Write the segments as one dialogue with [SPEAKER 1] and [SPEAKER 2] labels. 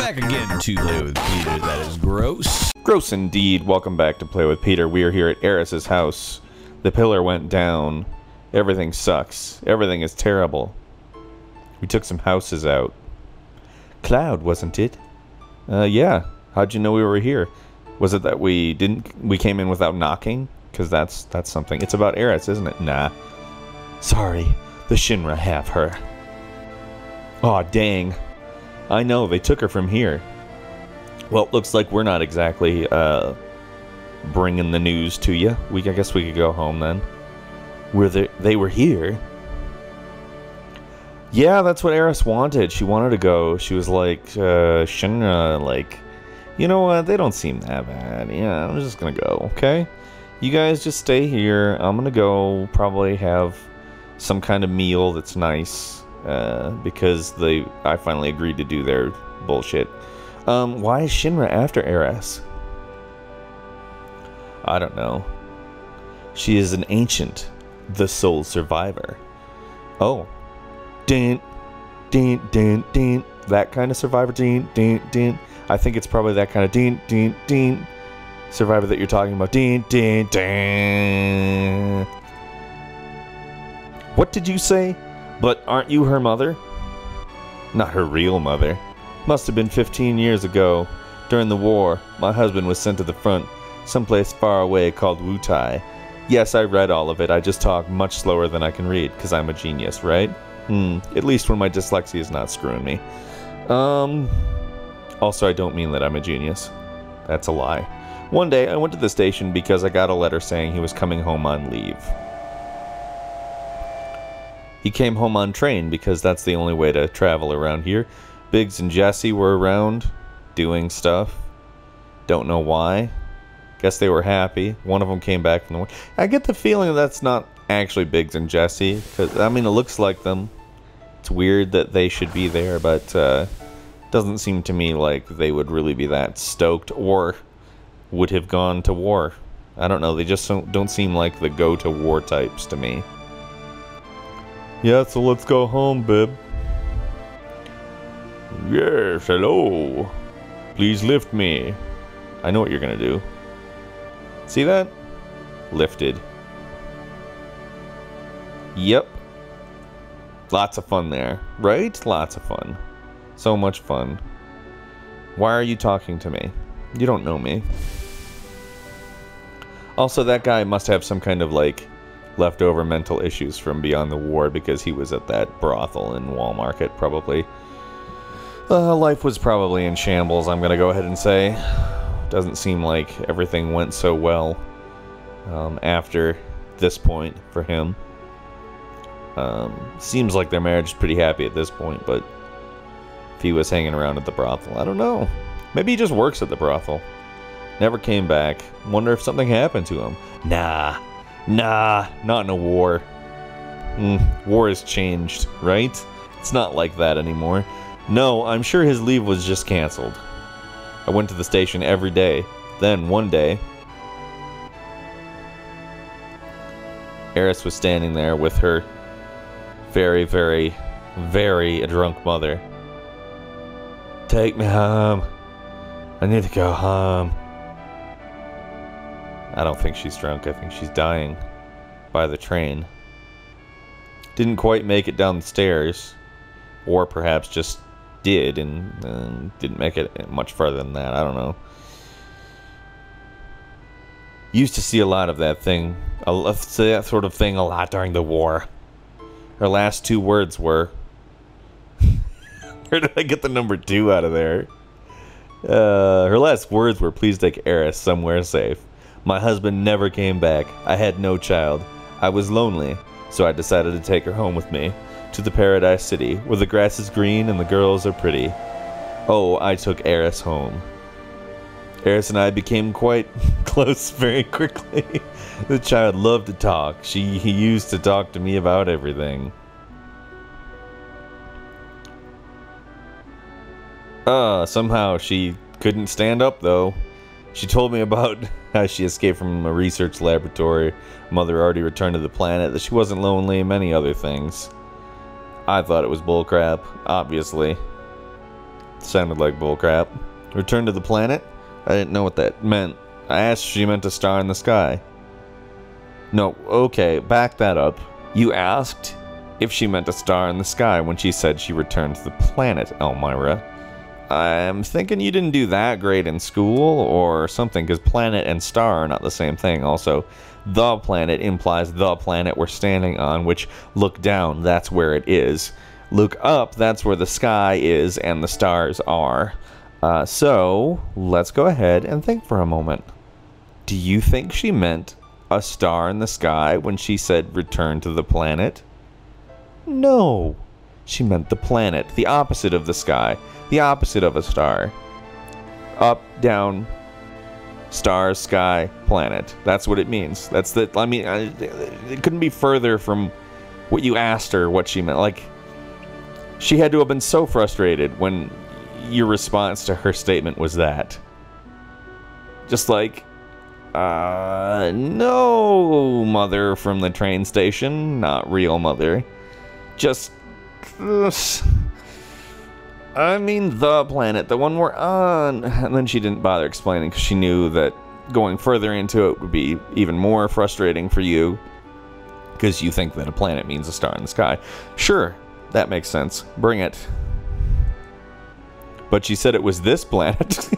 [SPEAKER 1] Back again to Play with Peter. That is gross.
[SPEAKER 2] Gross indeed. Welcome back to Play with Peter. We are here at Eris's house. The pillar went down. Everything sucks. Everything is terrible. We took some houses out. Cloud, wasn't it? Yeah. How'd you know we were here? Was it that we came in without knocking? Because that's something. It's about Eris, isn't it? Nah. Sorry. The Shinra have her. Aw, dang. I know, they took her from here. Well, it looks like we're not exactly, bringing the news to you. I guess we could go home then. They were here? Yeah, that's what Eris wanted. She wanted to go. She was like, Shinra, like, you know what? They don't seem that bad. Yeah, I'm just gonna go, okay? You guys just stay here. I'm gonna go probably have some kind of meal that's nice. Because I finally agreed to do their bullshit. Why is Shinra after Eris? I don't know. She is an ancient, the sole survivor. Oh. Din, din, din, din. That kind of survivor. Din, din, din. I think it's probably that kind of din, din, din. Survivor that you're talking about. Din, din, din. What did you say? But aren't you her mother? Not her real mother. Must have been 15 years ago. During the war, my husband was sent to the front, someplace far away called Wutai. Yes, I read all of it. I just talk much slower than I can read, because I'm a genius, right? At least when my dyslexia is not screwing me. Also, I don't mean that I'm a genius. That's a lie. One day, I went to the station because I got a letter saying he was coming home on leave. He came home on train because that's the only way to travel around here. Biggs and Jesse were around, doing stuff. Don't know why. Guess they were happy. One of them came back from the war. I get the feeling that's not actually Biggs and Jesse, because I mean, it looks like them. It's weird that they should be there, but doesn't seem to me like they would really be that stoked or would have gone to war. I don't know. They just don't seem like the go-to-war types to me. Yeah, so let's go home, babe. Yes, hello. Please lift me. I know what you're gonna do. See that? Lifted. Yep. Lots of fun there, right? Lots of fun. So much fun. Why are you talking to me? You don't know me. Also, that guy must have some kind of, like, leftover mental issues from beyond the war because he was at that brothel in Wall Market, probably. Life was probably in shambles, I'm gonna go ahead and say. Doesn't seem like everything went so well after this point for him. Seems like their marriage is pretty happy at this point, but if he was hanging around at the brothel, I don't know. Maybe he just works at the brothel. Never came back. Wonder if something happened to him. Nah, not in a war. War has changed, right? It's not like that anymore. No, I'm sure his leave was just canceled. I went to the station every day. Then, one day, Eris was standing there with her very, very, very drunk mother. Take me home. I need to go home. I don't think she's drunk. I think she's dying by the train. Didn't quite make it down the stairs. Or perhaps just did and didn't make it much further than that. I don't know. Used to see a lot of that thing. That sort of thing a lot during the war. Her last two words were... Where did I get the number 2 out of there? Her last words were, please take Eris somewhere safe. My husband never came back. I had no child. I was lonely, so I decided to take her home with me. To the Paradise City, where the grass is green and the girls are pretty. Oh, I took Eris home. Eris and I became quite close very quickly. The child loved to talk. He used to talk to me about everything. Somehow she couldn't stand up, though. She told me about how she escaped from a research laboratory, mother already returned to the planet, that she wasn't lonely, and many other things. I thought it was bullcrap, obviously. Sounded like bullcrap. Return to the planet? I didn't know what that meant. I asked if she meant a star in the sky. No, okay, back that up. You asked if she meant a star in the sky when she said she returned to the planet, Elmira. I'm thinking you didn't do that great in school or something, because planet and star are not the same thing. Also, the planet implies the planet we're standing on, which, look down, that's where it is. Look up, that's where the sky is and the stars are. So, let's go ahead and think for a moment. Do you think she meant a star in the sky when she said return to the planet? No. She meant the planet, the opposite of the sky, the opposite of a star. Up, down, star, sky, planet. That's what it means. That's the, I mean, it couldn't be further from what you asked her what she meant. Like, she had to have been so frustrated when your response to her statement was that. Just like, no, mother from the train station, not real mother. Just, I mean the planet, the one we're on. And then she didn't bother explaining because she knew that going further into it would be even more frustrating for you, because you think that a planet means a star in the sky. Sure, that makes sense. Bring it. But she said it was this planet.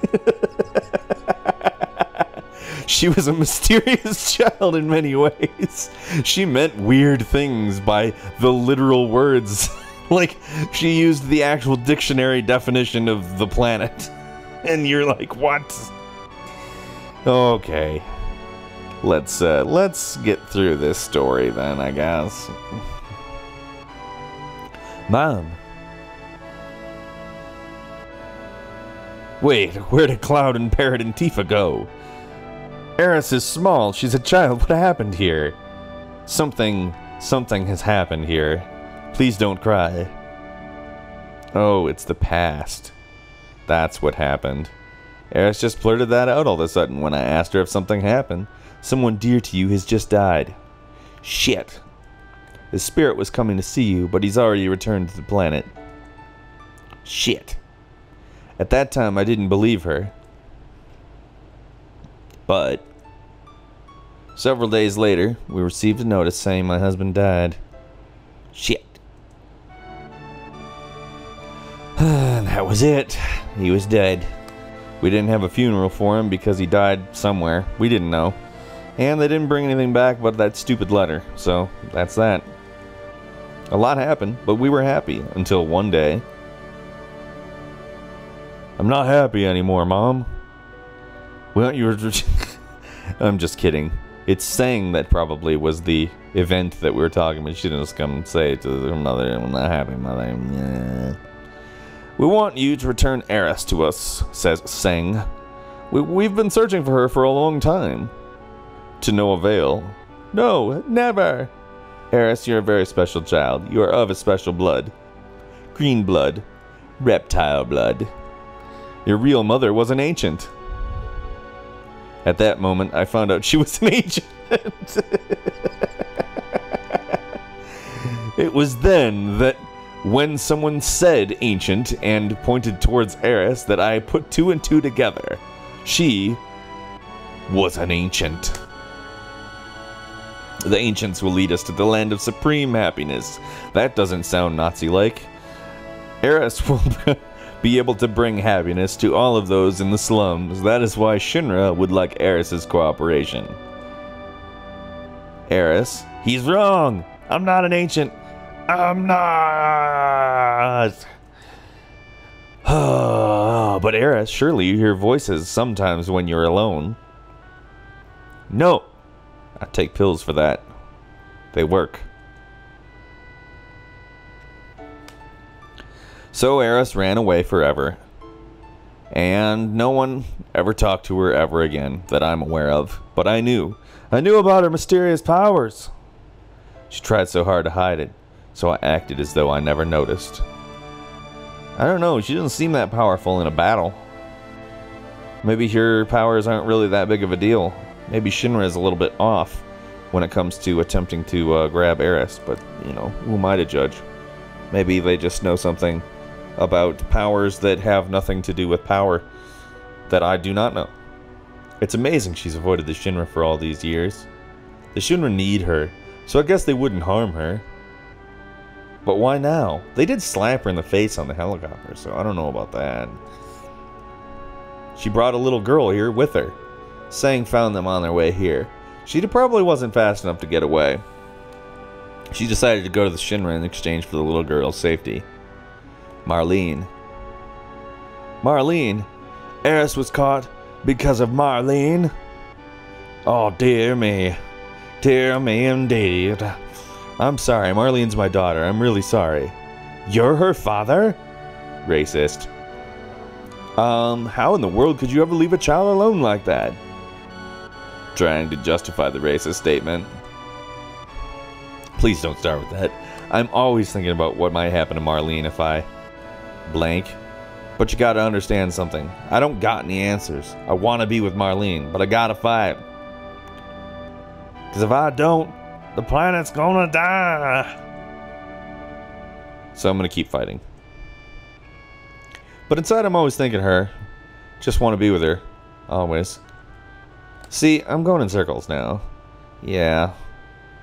[SPEAKER 2] She was a mysterious child in many ways. She meant weird things by the literal words. Like, she used the actual dictionary definition of the planet. And you're like, what? Okay. Let's get through this story then, I guess. Mom. Wait, where did Cloud and Parrot and Tifa go? Eris is small. She's a child. What happened here? Something has happened here. Please don't cry. Oh, it's the past. That's what happened. Eris just blurted that out all of a sudden when I asked her if something happened. Someone dear to you has just died. Shit. His spirit was coming to see you, but he's already returned to the planet. Shit. At that time, I didn't believe her. But several days later, we received a notice saying my husband died. Shit. That was it. He was dead. We didn't have a funeral for him because he died somewhere. We didn't know. And they didn't bring anything back but that stupid letter. So, that's that. A lot happened, but we were happy until one day. I'm not happy anymore, Mom. Well, you were... I'm just kidding. It's saying that probably was the event that we were talking about. She didn't just come and say to her mother, I'm not happy, Mother. Yeah. We want you to return Eris to us, says Seng. We've been searching for her for a long time. To no avail. No, never. Eris, you're a very special child. You are of a special blood. Green blood. Reptile blood. Your real mother was an ancient. At that moment, I found out she was an ancient. It was then that when someone said ancient and pointed towards Eris that I put two and two together. She was an ancient. The ancients will lead us to the land of supreme happiness. That doesn't sound Nazi-like. Eris will be able to bring happiness to all of those in the slums. That is why Shinra would like Eris's cooperation. Eris, he's wrong. I'm not an ancient. I'm not. But Eris, surely you hear voices sometimes when you're alone. No. I take pills for that. They work. So Eris ran away forever. And no one ever talked to her ever again that I'm aware of. But I knew. I knew about her mysterious powers. She tried so hard to hide it. So I acted as though I never noticed. I don't know. She doesn't seem that powerful in a battle. Maybe her powers aren't really that big of a deal. Maybe Shinra is a little bit off when it comes to attempting to grab Eris. But, you know, who am I to judge? Maybe they just know something about powers that have nothing to do with power that I do not know. It's amazing she's avoided the Shinra for all these years. The Shinra need her, so I guess they wouldn't harm her. But why now? They did slap her in the face on the helicopter, so I don't know about that. She brought a little girl here with her. Sang found them on their way here. She probably wasn't fast enough to get away. She decided to go to the Shinra in exchange for the little girl's safety. Marlene. Marlene? Eris was caught because of Marlene? Oh, dear me. Dear me indeed. I'm sorry, Marlene's my daughter. I'm really sorry. You're her father? Racist. How in the world could you ever leave a child alone like that? Trying to justify the racist statement. Please don't start with that. I'm always thinking about what might happen to Marlene if I blank. But you gotta understand something. I don't got any answers. I wanna be with Marlene, but I gotta fight. Because if I don't, the planet's gonna die. So I'm gonna keep fighting. But inside I'm always thinking her. Just want to be with her. Always. See, I'm going in circles now. Yeah,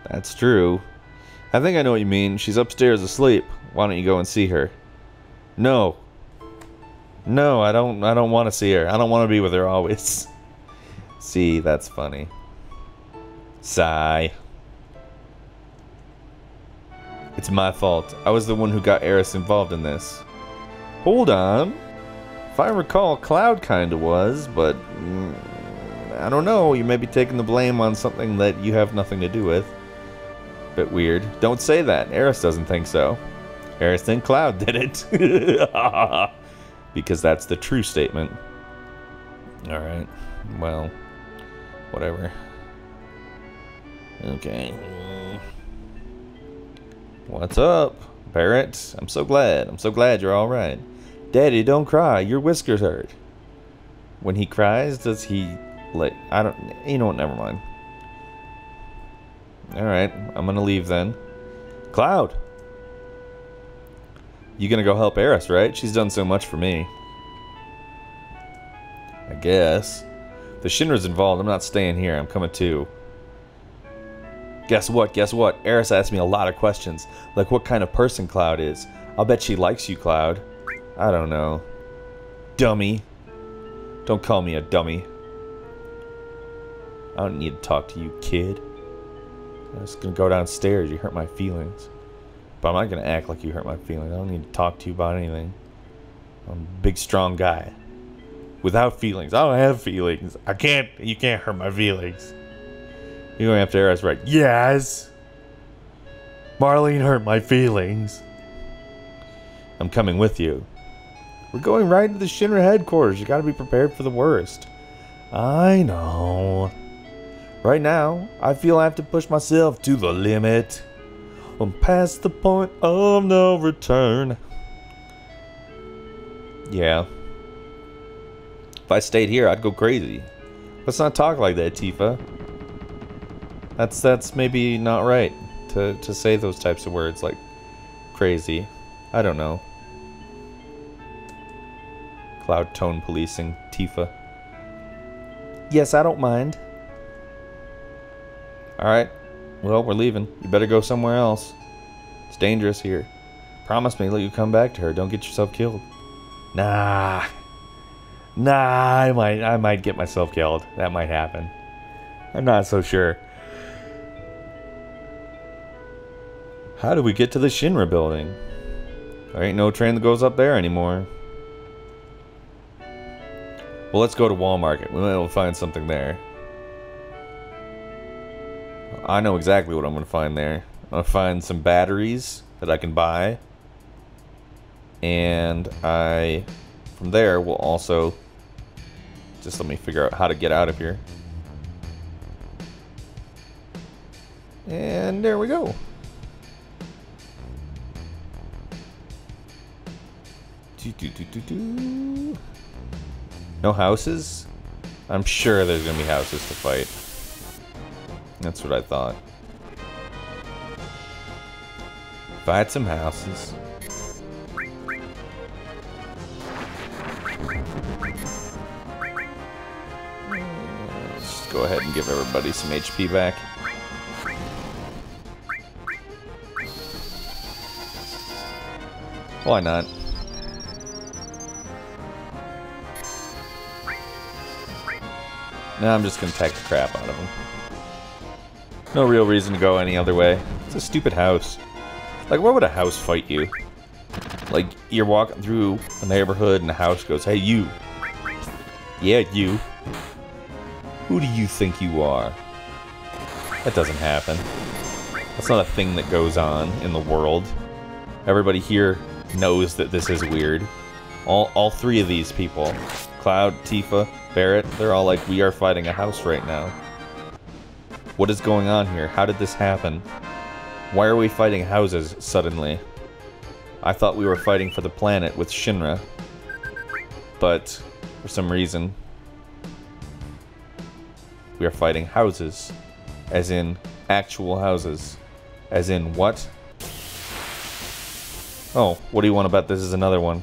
[SPEAKER 2] that's true. I think I know what you mean. She's upstairs asleep. Why don't you go and see her? No. No, I don't want to see her. I don't want to be with her always. See, that's funny. Sigh. It's my fault. I was the one who got Eris involved in this. Hold on. If I recall, Cloud kinda was, but I don't know. You may be taking the blame on something that you have nothing to do with. Bit weird. Don't say that. Eris doesn't think so. Eris think Cloud did it. Because that's the true statement. Alright. Well, whatever. Okay. What's up, Barrett? I'm so glad. I'm so glad you're alright. Daddy, don't cry. Your whiskers hurt. When he cries, does he, like, I don't, you know what, never mind. Alright, I'm gonna leave then. Cloud! You gonna go help Eris, right? She's done so much for me. I guess. If the Shinra's involved, I'm not staying here. I'm coming too. Guess what? Guess what? Eris asked me a lot of questions. Like what kind of person Cloud is. I'll bet she likes you, Cloud. I don't know. Dummy. Don't call me a dummy. I don't need to talk to you, kid. I'm just gonna go downstairs. You hurt my feelings. But I'm not gonna act like you hurt my feelings. I don't need to talk to you about anything. I'm a big, strong guy. Without feelings. I don't have feelings. I can't. You can't hurt my feelings. You're going after Eris, right? Yes. Marlene hurt my feelings. I'm coming with you. We're going right to the Shinra headquarters. You gotta be prepared for the worst. I know. Right now, I feel I have to push myself to the limit. I'm past the point of no return. Yeah. If I stayed here, I'd go crazy. Let's not talk like that, Tifa. That's maybe not right to say those types of words like crazy. I don't know. Cloud tone policing, Tifa. Yes, I don't mind. Alright. Well, we're leaving. You better go somewhere else. It's dangerous here. Promise me that you come back to her. Don't get yourself killed. Nah. Nah, I might get myself killed. That might happen. I'm not so sure. How do we get to the Shinra building? There ain't no train that goes up there anymore. Well, let's go to Walmart. We might be able to find something there. I know exactly what I'm going to find there. I'm going to find some batteries that I can buy. And from there, will also... Just let me figure out how to get out of here. And there we go. No houses? I'm sure there's gonna be houses to fight. That's what I thought. Fight some houses. go ahead and give everybody some HP back. Why not? Now I'm just gonna attack the crap out of him. No real reason to go any other way. It's a stupid house. Like, why would a house fight you? Like, you're walking through a neighborhood and the house goes, "Hey, you." Yeah, you. Who do you think you are? That doesn't happen. That's not a thing that goes on in the world. Everybody here knows that this is weird. All three of these people, Cloud, Tifa, Barrett, they're all like, we are fighting a house right now. What is going on here? How did this happen? Why are we fighting houses suddenly? I thought we were fighting for the planet with Shinra. But, for some reason, we are fighting houses. As in, actual houses. As in, what? Oh, what do you want about this is another one.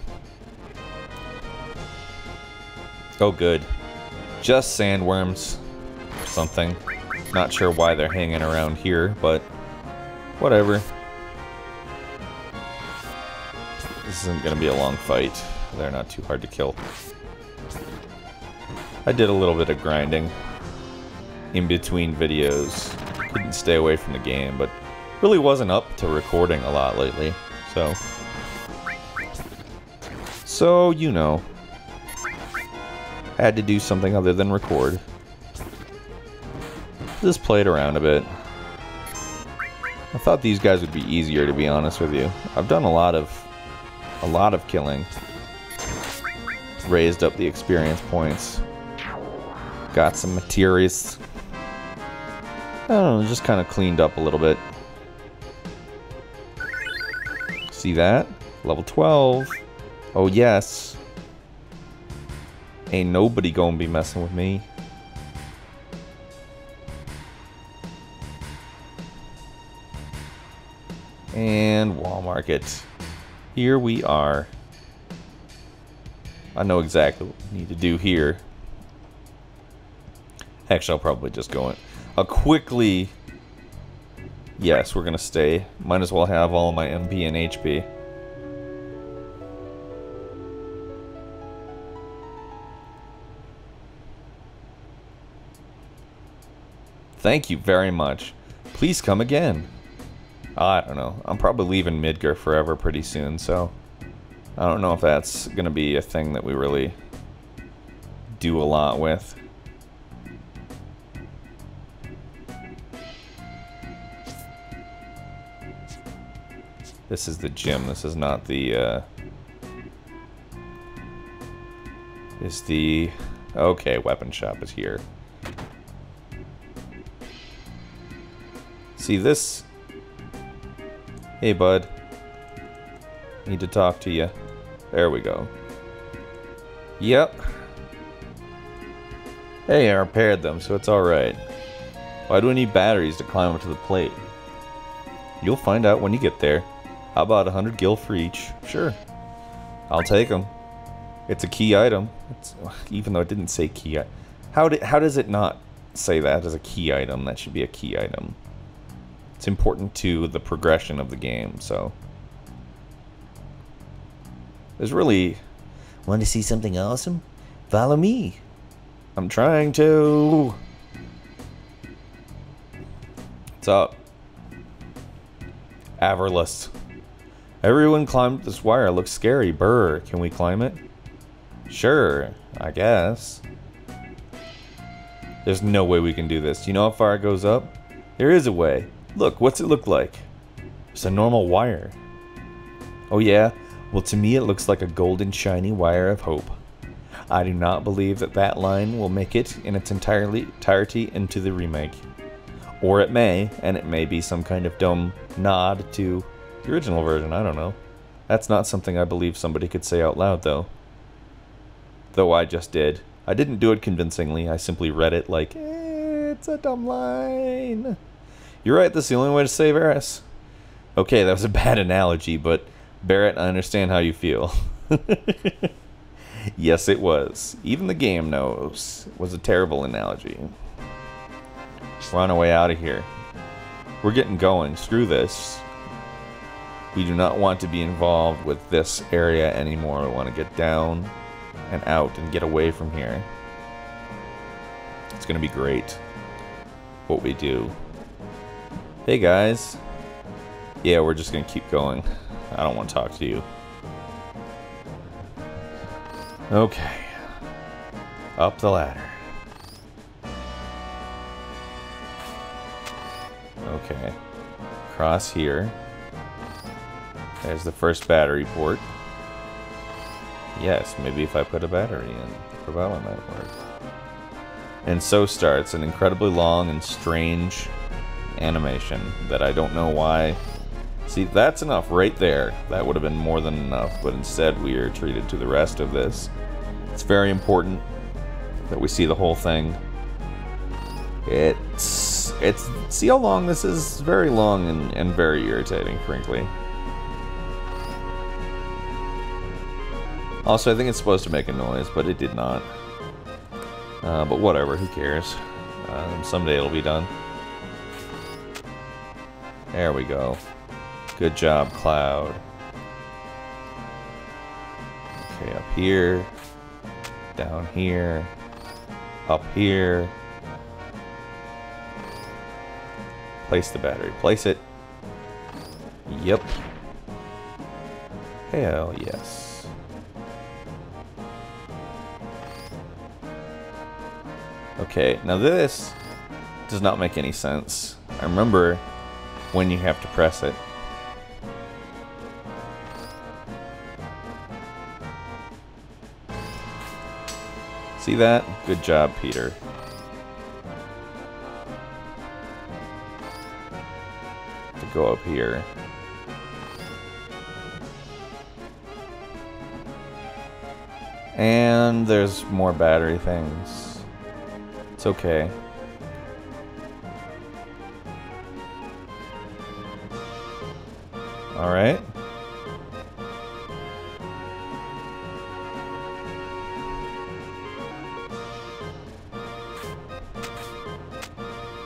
[SPEAKER 2] Oh, good. Just sandworms. Something. Not sure why they're hanging around here, but whatever. This isn't gonna be a long fight. They're not too hard to kill. I did a little bit of grinding in between videos. Couldn't stay away from the game, but really wasn't up to recording a lot lately, so you know, had to do something other than record. Just played around a bit. I thought these guys would be easier, to be honest with you. I've done a lot of killing. Raised up the experience points. Got some materials. I don't know, just kind of cleaned up a little bit. See that? Level 12. Oh yes. Ain't nobody gonna be messing with me. And Wall Market. Here we are. I know exactly what we need to do here. Actually, I'll probably just go in. I'll quickly... Yes, we're gonna stay. Might as well have all my MP and HP. Thank you very much. Please come again. I don't know. I'm probably leaving Midgar forever pretty soon, so I don't know if that's gonna be a thing that we really do a lot with. This is the gym. This is not the, is the... Okay, weapon shop is here. See this? Hey, bud. Need to talk to you. There we go. Yep. Hey, I repaired them, so it's alright. Why do I need batteries to climb up to the plate? You'll find out when you get there. How about 100 gil for each? Sure. I'll take them. It's a key item. Even though it didn't say key item. How does it not say that as a key item? That should be a key item. It's important to the progression of the game, so... There's really... Want to see something awesome? Follow me. I'm trying to... What's up? Averless. Everyone climbed this wire. It looks scary. Brr. Can we climb it? Sure, I guess. There's no way we can do this. Do you know how far it goes up? There is a way. Look, what's it look like? It's a normal wire. Oh yeah? Well, to me it looks like a golden shiny wire of hope. I do not believe that that line will make it in its entirety into the remake. Or it may, and it may be some kind of dumb nod to the original version, I don't know. That's not something I believe somebody could say out loud, though. Though I just did. I didn't do it convincingly, I simply read it like, it's a dumb line. You're right, that's the only way to save Eris. Okay, that was a bad analogy, but Barrett, I understand how you feel. Yes, it was. Even the game knows. It was a terrible analogy. We're on our way out of here. We're getting going. Screw this. We do not want to be involved with this area anymore. We want to get down and out and get away from here. It's going to be great what we do. Hey guys. Yeah, we're just going to keep going. I don't want to talk to you. Okay. Up the ladder. Okay. Across here. There's the first battery port. Yes, maybe if I put a battery in, the propeller might work. And so starts an incredibly long and strange animation that I don't know why. See, that's enough right there. That would have been more than enough, but instead we are treated to the rest of this. It's very important that we see the whole thing. It's see how long this is? Very long and very irritating, frankly. Also, I think it's supposed to make a noise, but it did not. But whatever, who cares? Someday it'll be done. There we go. Good job, Cloud. Okay, up here. Down here. Up here. Place the battery. Place it. Yep. Hell yes. Okay, now this does not make any sense. I remember when you have to press it. See that? Good job, Peter. To go up here. And there's more battery things. It's okay. All right.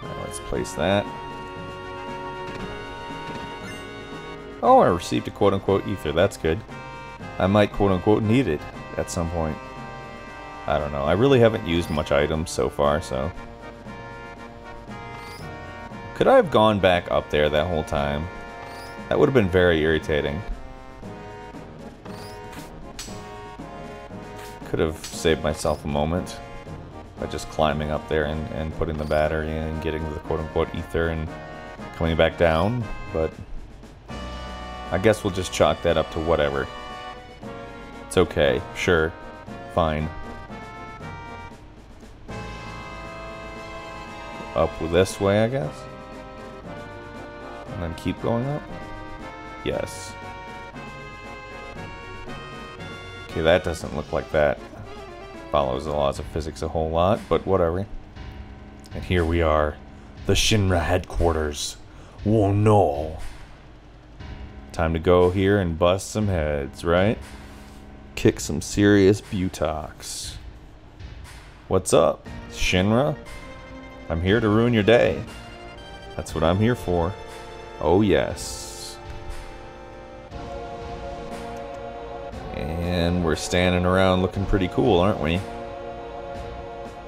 [SPEAKER 2] Now let's place that. Oh, I received a quote-unquote ether. That's good. I might quote-unquote need it at some point. I don't know. I really haven't used much items so far, so... Could I have gone back up there that whole time? That would have been very irritating. Could have saved myself a moment by just climbing up there and putting the battery in and getting the quote-unquote ether and coming back down, but... I guess we'll just chalk that up to whatever. It's okay. Sure. Fine. Up this way, I guess. And then keep going up? Yes. Okay, that doesn't look like that follows the laws of physics a whole lot, but whatever. And here we are. The Shinra headquarters. Oh no. Time to go here and bust some heads, right? Kick some serious butox. What's up, Shinra? I'm here to ruin your day. That's what I'm here for. Oh yes. And we're standing around looking pretty cool, aren't we?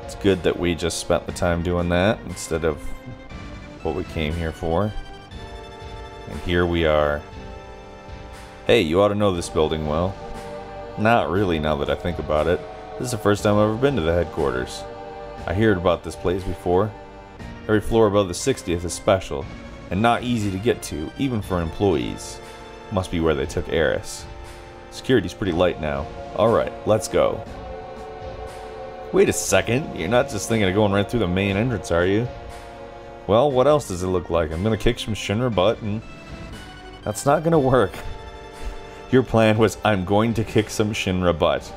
[SPEAKER 2] It's good that we just spent the time doing that instead of what we came here for. And here we are. Hey, you ought to know this building well. Not really, now that I think about it. This is the first time I've ever been to the headquarters. I heard about this place before. Every floor above the 60th is special, and not easy to get to, even for employees. Must be where they took Eris. Security's pretty light now. Alright, let's go. Wait a second, you're not just thinking of going right through the main entrance, are you? Well, what else does it look like? I'm gonna kick some Shinra butt, and that's not gonna work. Your plan was, I'm going to kick some Shinra butt.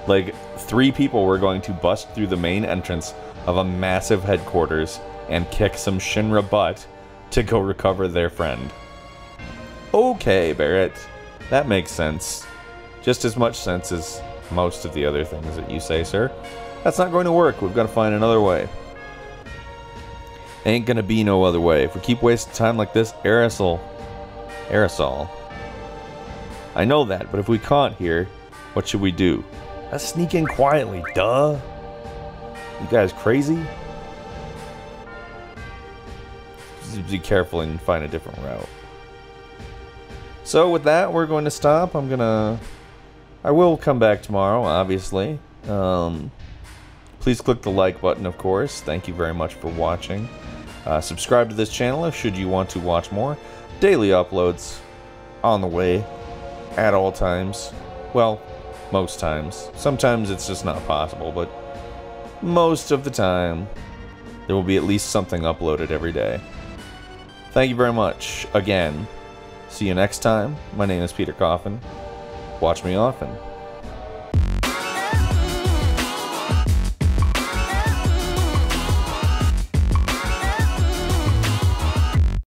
[SPEAKER 2] Like, 3 people were going to bust through the main entrance of a massive headquarters and kick some Shinra butt to go recover their friend. Okay, Barrett. That makes sense. Just as much sense as most of the other things that you say, sir. That's not going to work. We've got to find another way. Ain't gonna be no other way. If we keep wasting time like this, aerosol. I know that, but if we can't here, what should we do? Let's sneak in quietly, duh. You guys crazy? Just be careful and find a different route. So with that, we're going to stop. I will come back tomorrow, obviously. Please click the like button, of course. Thank you very much for watching. Subscribe to this channel should you want to watch more. Daily uploads on the way at all times. Well, most times. Sometimes it's just not possible, but most of the time there will be at least something uploaded every day. Thank you very much again. See you next time. My name is Peter Coffin. Watch me often.